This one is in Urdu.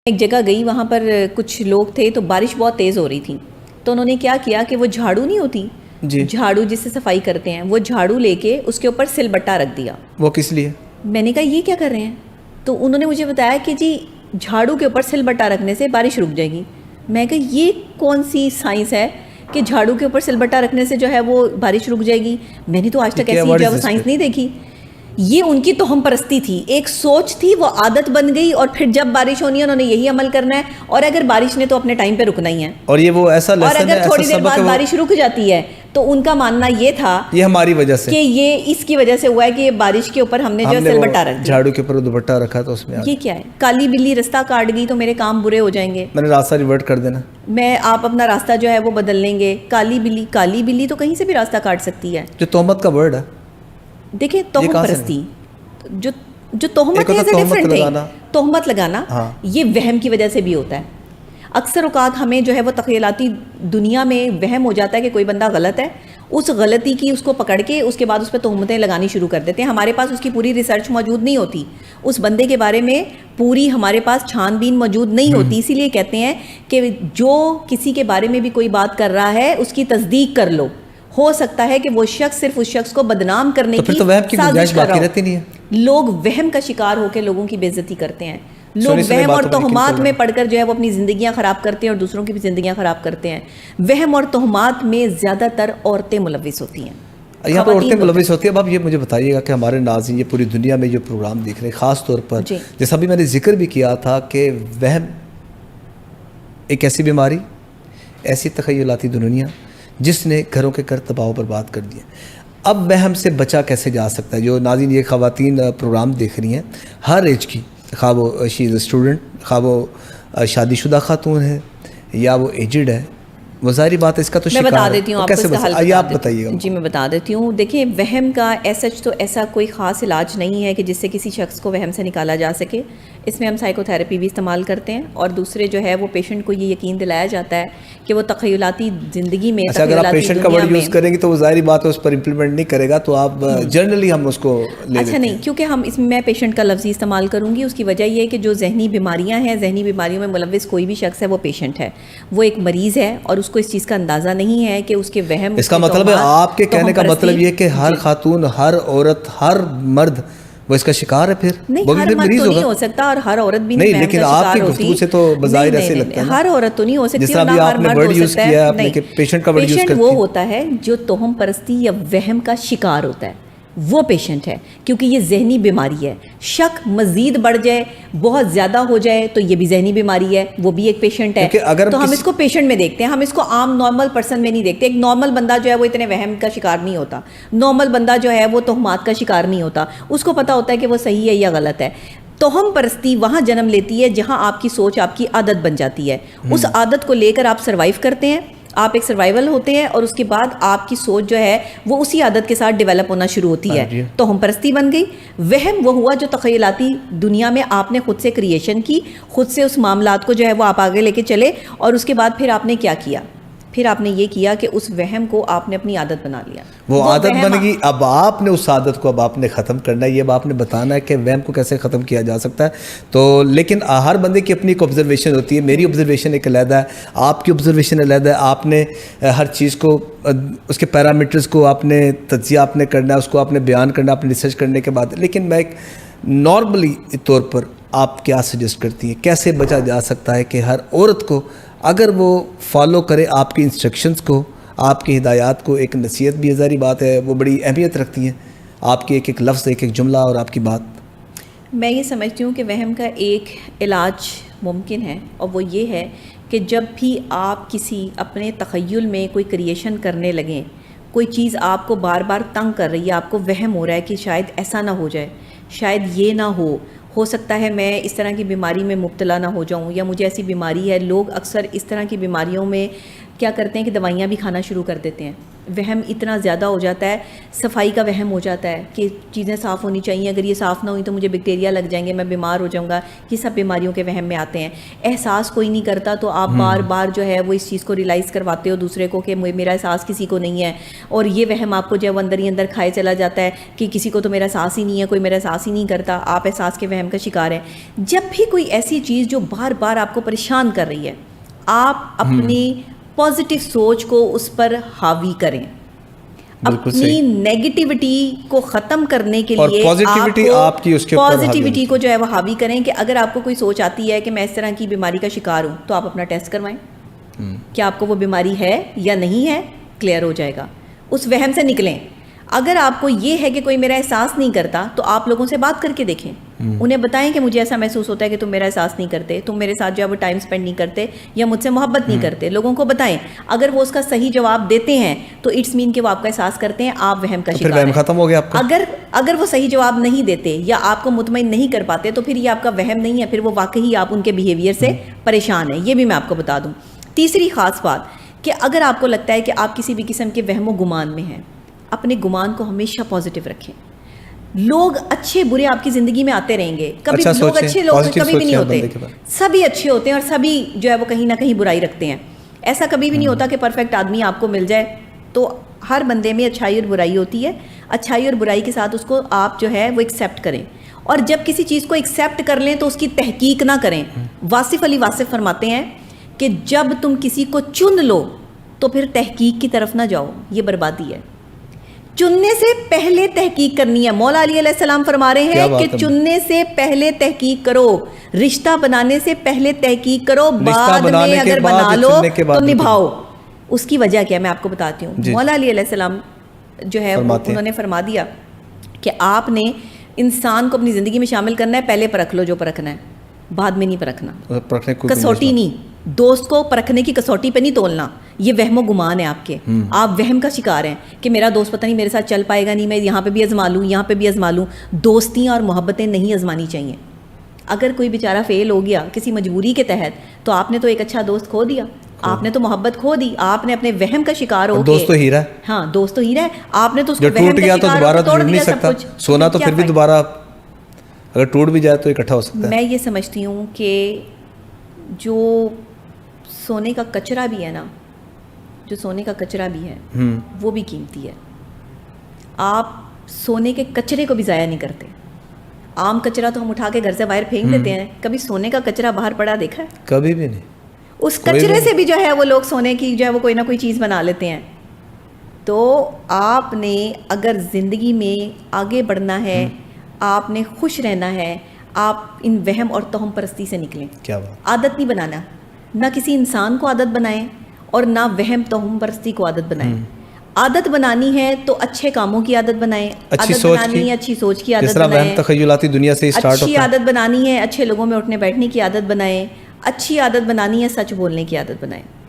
ایک جگہ گئی, وہاں پر کچھ لوگ تھے تو بارش بہت تیز ہو رہی تھی, تو انہوں نے کیا کیا کہ وہ جھاڑو نہیں ہوتی جی, جھاڑو جس سے صفائی کرتے ہیں, وہ جھاڑو لے کے اس کے اوپر سل بٹا رکھ دیا. وہ کس لیے؟ میں نے کہا یہ کیا کر رہے ہیں؟ تو انہوں نے مجھے بتایا کہ جی جھاڑو کے اوپر سل بٹا رکھنے سے بارش رک جائے گی. میں کہا یہ کون سی سائنس ہے کہ جھاڑو کے اوپر سل بٹا رکھنے سے جو ہے وہ بارش رک جائے گی؟ میں نے تو آج تک ایسی جو ہے وہ سائنس نہیں دیکھی. یہ ان کی توہم پرستی تھی, ایک سوچ تھی, وہ عادت بن گئی, اور پھر جب بارش ہونی ہے انہوں نے یہی عمل کرنا ہے, اور اگر بارش نے تو اپنے ٹائم پہ رکنا ہی ہے. اور یہ وہ ایسا اور اگر تھوڑی دیر بعد بارش رک جاتی ہے تو ان کا ماننا یہ تھا یہ ہماری وجہ سے, کہ یہ اس کی وجہ سے ہوا ہے کہ یہ بارش کے اوپر ہم نے جو سل بٹا رکھ دیا, جھاڑو کے اوپر دوپٹہ رکھا تو اس میں یہ کیا ہے؟ کالی بلی رستہ کاٹ گئی تو میرے کام برے ہو جائیں گے, میں نے راستہ ریورٹ کر دینا, آپ اپنا راستہ جو ہے وہ بدل لیں گے. کالی بلی تو کہیں سے بھی راستہ کاٹ سکتی ہے. جو تہمت کا ورڈ ہے, دیکھیں توہم پرستی, جو تہمت ہے ڈفرنٹ ہے. تہمت لگانا یہ وہم کی وجہ سے بھی ہوتا ہے. اکثر اوقات ہمیں جو ہے وہ تخیلاتی دنیا میں وہم ہو جاتا ہے کہ کوئی بندہ غلط ہے, اس غلطی کی اس کو پکڑ کے اس کے بعد اس پہ تہمتیں لگانی شروع کر دیتے ہیں. ہمارے پاس اس کی پوری ریسرچ موجود نہیں ہوتی, اس بندے کے بارے میں پوری ہمارے پاس چھان بین موجود نہیں ہوتی. اسی لیے کہتے ہیں کہ جو کسی کے بارے میں بھی کوئی بات کر رہا ہے اس کی تصدیق کر لو. ہو سکتا ہے کہ وہ شخص صرف اس شخص کو بدنام کرنے کی سازش کر رہا ہو. لوگ وہم کا شکار ہو کے لوگوں کی بے عزتی کرتے ہیں. لوگ وہم اور تہمات میں پڑھ کر جو ہے وہ اپنی زندگیاں خراب کرتے ہیں اور دوسروں کی بھی زندگیاں خراب کرتے ہیں. وہم اور تہمات میں زیادہ تر عورتیں ملوث ہوتی ہیں. یہاں پر عورتیں ملوث ہوتی ہیں. اب آپ یہ مجھے بتائیے گا کہ ہمارے ناظرین یہ پوری دنیا میں جو پروگرام دیکھ رہے ہیں, خاص طور پر جیسا بھی میں نے ذکر بھی کیا تھا کہ وہم ایک ایسی بیماری, ایسی تخیلاتی دنیا جس نے گھروں کے گھر تباہ و برباد کر دیے. اب وہم سے بچا کیسے جا سکتا ہے؟ جو ناظرین یہ خواتین پروگرام دیکھ رہی ہیں ہر ایج کی, خواہ وہ شی از اے اسٹوڈنٹ, خواہ وہ شادی شدہ خاتون ہے یا وہ ایجڈ ہے, وہ ظاہری بات ہے اس کا تو میں بتا دیتی ہوں آپ کو اس کا حل آپ بتائیے گا. جی میں بتا دیتی ہوں. دیکھیں وہم کا ایسا کوئی خاص علاج نہیں ہے کہ جس سے کسی شخص کو وہم سے نکالا جا سکے. اس میں ہم سائیکو تھراپی بھی استعمال کرتے ہیں, اور دوسرے جو ہے وہ پیشنٹ کو یہ یقین دلایا جاتا ہے کہ وہ تخیلاتی زندگی میں, اگر آپ پیشنٹ کا ورڈ یوز کریں گے تو وہ ظاہری بات ہے اس پر امپلیمنٹ نہیں کرے گا, تو آپ جنرلی ہم اس کو لے لیتے ہیں. نہیں, کیونکہ اس میں پیشنٹ کا لفظ استعمال کروں گی. اس کی وجہ یہ ہے کہ جو ذہنی بیماریاں ہیں, ذہنی بیماریوں میں ملوث کوئی بھی شخص ہے وہ پیشنٹ ہے, وہ ایک مریض ہے, اور اس کو اس چیز کا اندازہ نہیں ہے کہ اس کے وہم. اس کا مطلب ہے آپ کے کہنے کا مطلب یہ کہ ہر خاتون, ہر عورت, ہر مرد وہ اس کا شکار ہے؟ پھر نہیں, ہر مرد تو نہیں ہو سکتا اور ہر عورت بھی نہیں, لیکن آپ کی گفتگو سے تو بظاہر ایسے لگتا ہے ہر عورت تو نہیں ہو سکتی. جس طرح بھی آپ نے ورڈ یوز کیا ہے اپنے کہ پیشنٹ کا ورڈ یوز کرتے ہیں, وہ ہوتا ہے جو توہم پرستی یا وہم کا شکار ہوتا ہے, وہ پیشنٹ ہے. کیونکہ یہ ذہنی بیماری ہے. شک مزید بڑھ جائے, بہت زیادہ ہو جائے تو یہ بھی ذہنی بیماری ہے, وہ بھی ایک پیشنٹ ہے. تو ہم اس کو پیشنٹ میں دیکھتے ہیں, ہم اس کو عام نارمل پرسن میں نہیں دیکھتے. ایک نارمل بندہ جو ہے وہ اتنے وہم کا شکار نہیں ہوتا. نارمل بندہ جو ہے وہ تہمات کا شکار نہیں ہوتا. اس کو پتہ ہوتا ہے کہ وہ صحیح ہے یا غلط ہے. توہم پرستی وہاں جنم لیتی ہے جہاں آپ کی سوچ آپ کی عادت بن جاتی ہے. اس عادت کو لے کر آپ سروائیو کرتے ہیں, آپ ایک سروائیول ہوتے ہیں, اور اس کے بعد آپ کی سوچ جو ہے وہ اسی عادت کے ساتھ ڈیولپ ہونا شروع ہوتی ہے. تو ہم پرستی بن گئی. وہم وہ ہوا جو تخیلاتی دنیا میں آپ نے خود سے کریشن کی, خود سے اس معاملات کو جو ہے وہ آپ آگے لے کے چلے, اور اس کے بعد پھر آپ نے کیا کیا؟ پھر آپ نے یہ کیا کہ اس وہم کو آپ نے اپنی عادت بنا لیا. وہ عادت بن گئی. اب آپ نے اس عادت کو اب آپ نے ختم کرنا ہے. یہ اب آپ نے بتانا ہے کہ وہم کو کیسے ختم کیا جا سکتا ہے. تو لیکن ہر بندے کی اپنی ایک آبزرویشن ہوتی ہے. میری آبزرویشن ایک علیحدہ ہے, آپ کی آبزرویشن علیحدہ ہے. آپ نے ہر چیز کو, اس کے پیرامیٹرز کو آپ نے تجزیہ آپ نے کرنا ہے, اس کو آپ نے بیان کرنا ہے اپنے ریسرچ کرنے کے بعد. لیکن میں ایک نارملی طور پر آپ کیا سجیسٹ کرتی ہیں, کیسے بچا جا سکتا ہے کہ ہر عورت کو اگر وہ فالو کرے آپ کی انسٹرکشنز کو, آپ کی ہدایات کو, ایک نصیحت بھی ظاہری بات ہے وہ بڑی اہمیت رکھتی ہیں, آپ کی ایک ایک لفظ, ایک ایک جملہ اور آپ کی بات. میں یہ سمجھتی ہوں کہ وہم کا ایک علاج ممکن ہے, اور وہ یہ ہے کہ جب بھی آپ کسی اپنے تخیل میں کوئی کریشن کرنے لگیں, کوئی چیز آپ کو بار بار تنگ کر رہی ہے, آپ کو وہم ہو رہا ہے کہ شاید ایسا نہ ہو جائے, شاید یہ نہ ہو سکتا ہے میں اس طرح کی بیماری میں مبتلا نہ ہو جاؤں, یا مجھے ایسی بیماری ہے. لوگ اکثر اس طرح کی بیماریوں میں کیا کرتے ہیں کہ دوائیاں بھی کھانا شروع کر دیتے ہیں. وہم اتنا زیادہ ہو جاتا ہے, صفائی کا وہم ہو جاتا ہے کہ چیزیں صاف ہونی چاہیے, اگر یہ صاف نہ ہوئی تو مجھے بیکٹیریا لگ جائیں گے, میں بیمار ہو جاؤں گا. یہ سب بیماریوں کے وہم میں آتے ہیں. احساس کوئی نہیں کرتا تو آپ بار بار جو ہے وہ اس چیز کو ریلائز کرواتے ہو دوسرے کو کہ میرا احساس کسی کو نہیں ہے, اور یہ وہم آپ کو جو ہے وہ اندر ہی اندر کھائے چلا جاتا ہے کہ کسی کو تو میرا احساس ہی نہیں ہے, کوئی میرا احساس ہی نہیں کرتا. آپ احساس کے وہم کا شکار ہیں. جب بھی کوئی ایسی چیز جو بار بار آپ کو پریشان کر رہی ہے, آپ اپنی پازیٹیو سوچ کو اس پر حاوی کریں. اپنی نیگیٹیوٹی کو ختم کرنے کے لیے پازیٹیوٹی کو جو ہے وہ حاوی کریں کہ اگر آپ کو کوئی سوچ آتی ہے کہ میں اس طرح کی بیماری کا شکار ہوں, تو آپ اپنا ٹیسٹ کروائیں. کیا آپ کو وہ بیماری ہے یا نہیں ہے, کلیئر ہو جائے گا. اس وہم سے نکلیں. اگر آپ کو یہ ہے کہ کوئی میرا احساس نہیں کرتا, تو آپ لوگوں سے بات کر کے دیکھیں, انہیں بتائیں کہ مجھے ایسا محسوس ہوتا ہے کہ تم میرا احساس نہیں کرتے, تم میرے ساتھ جو ہے وہ ٹائم اسپینڈ نہیں کرتے یا مجھ سے محبت نہیں کرتے. لوگوں کو بتائیں. اگر وہ اس کا صحیح جواب دیتے ہیں تو اٹس مین کہ وہ آپ کا احساس کرتے ہیں, آپ وہم کا شکار ہیں. ختم ہو گیا آپ کا. اگر وہ صحیح جواب نہیں دیتے یا آپ کو مطمئن نہیں کر پاتے, تو پھر یہ آپ کا وہم نہیں ہے, پھر وہ واقعی آپ ان کے بیہیویئر سے پریشان ہیں. یہ بھی میں آپ کو بتا دوں. تیسری خاص بات کہ اگر آپ کو لگتا ہے کہ آپ کسی بھی قسم کے وہم و گمان میں ہیں, اپنے گمان کو ہمیشہ پازیٹیو رکھیں. لوگ اچھے برے آپ کی زندگی میں آتے رہیں گے, کبھی لوگ اچھے لوگ کبھی بھی نہیں ہوتے, سبھی اچھے ہوتے ہیں اور سبھی جو ہے وہ کہیں نہ کہیں برائی رکھتے ہیں. ایسا کبھی بھی نہیں ہوتا کہ پرفیکٹ آدمی آپ کو مل جائے. تو ہر بندے میں اچھائی اور برائی ہوتی ہے. اچھائی اور برائی کے ساتھ اس کو آپ جو ہے وہ ایکسیپٹ کریں, اور جب کسی چیز کو ایکسیپٹ کر لیں تو اس کی تحقیق نہ کریں. واصف علی واصف فرماتے ہیں کہ جب تم کسی کو چن لو تو پھر تحقیق کی طرف نہ جاؤ, یہ بربادی ہے. چننے سے پہلے تحقیق کرنی ہے. مولا علی علیہ السلام فرما رہے ہیں کہ چننے سے پہلے تحقیق کرو, رشتہ بنانے سے پہلے تحقیق کرو, بعد میں اگر بنا لو تو نبھاؤ. اس کی وجہ کیا میں آپ کو بتاتی ہوں. مولا علی علیہ السلام جو ہے انہوں نے فرما دیا کہ آپ نے انسان کو اپنی زندگی میں شامل کرنا ہے, پہلے پرکھ لو جو پرکھنا ہے, بعد میں نہیں پرکھنا. کسوٹی نہیں, دوست کو پرکھنے کی کسوٹی پہ نہیں تولنا. یہ وہم و گمان ہے آپ کے, آپ وہم کا شکار ہیں کہ میرا دوست پتہ نہیں میرے ساتھ چل پائے گا نہیں, میں یہاں پہ بھی آزما لوں, یہاں پہ بھی آزما لوں. دوستیاں اور محبتیں نہیں آزمانی چاہیے. اگر کوئی بیچارہ فیل ہو گیا کسی مجبوری کے تحت, تو آپ نے تو ایک اچھا دوست کھو دیا, آپ نے تو محبت کھو دی, آپ نے اپنے وہم کا شکار ہو. دوست تو ہیرا ہے. ہاں دوست تو ہیرا ہے, آپ نے تو اس کو ٹوٹ گیا تو دوبارہ توڑ نہیں سکتا. سونا تو پھر بھی دوبارہ اگر ٹوٹ بھی جائے تو اکٹھا ہو سکتا ہے. میں یہ سمجھتی ہوں کہ جو سونے کا کچرا بھی ہے نا, جو سونے کا کچرا بھی ہے وہ بھی قیمتی ہے. آپ سونے کے کچرے کو بھی ضائع نہیں کرتے. عام کچرا تو ہم اٹھا کے گھر سے باہر پھینک دیتے ہیں, کبھی سونے کا کچرا باہر پڑا دیکھا ہے؟ کبھی بھی نہیں. اس کچرے سے بھی جو ہے وہ لوگ سونے کی جو ہے وہ کوئی نہ کوئی چیز بنا لیتے ہیں. تو آپ نے اگر زندگی میں آگے بڑھنا ہے, آپ نے خوش رہنا ہے, آپ ان وہم اور توہم پرستی سے نکلیں. کیا بات. عادت نہیں بنانا, نہ کسی انسان کو عادت بنائیں اور نہ وہم توہم پرستی کو عادت بنائیں. عادت بنانی ہے تو اچھے کاموں کی عادت بنائیں, عادت بنانی ہے اچھی سوچ کی عادت بنائیں, تخیلاتی دنیا سے سٹارٹ ہوتا ہے. اچھی عادت بنانی ہے اچھے لوگوں میں اٹھنے بیٹھنے کی عادت بنائیں, اچھی عادت بنانی ہے سچ بولنے کی عادت بنائیں.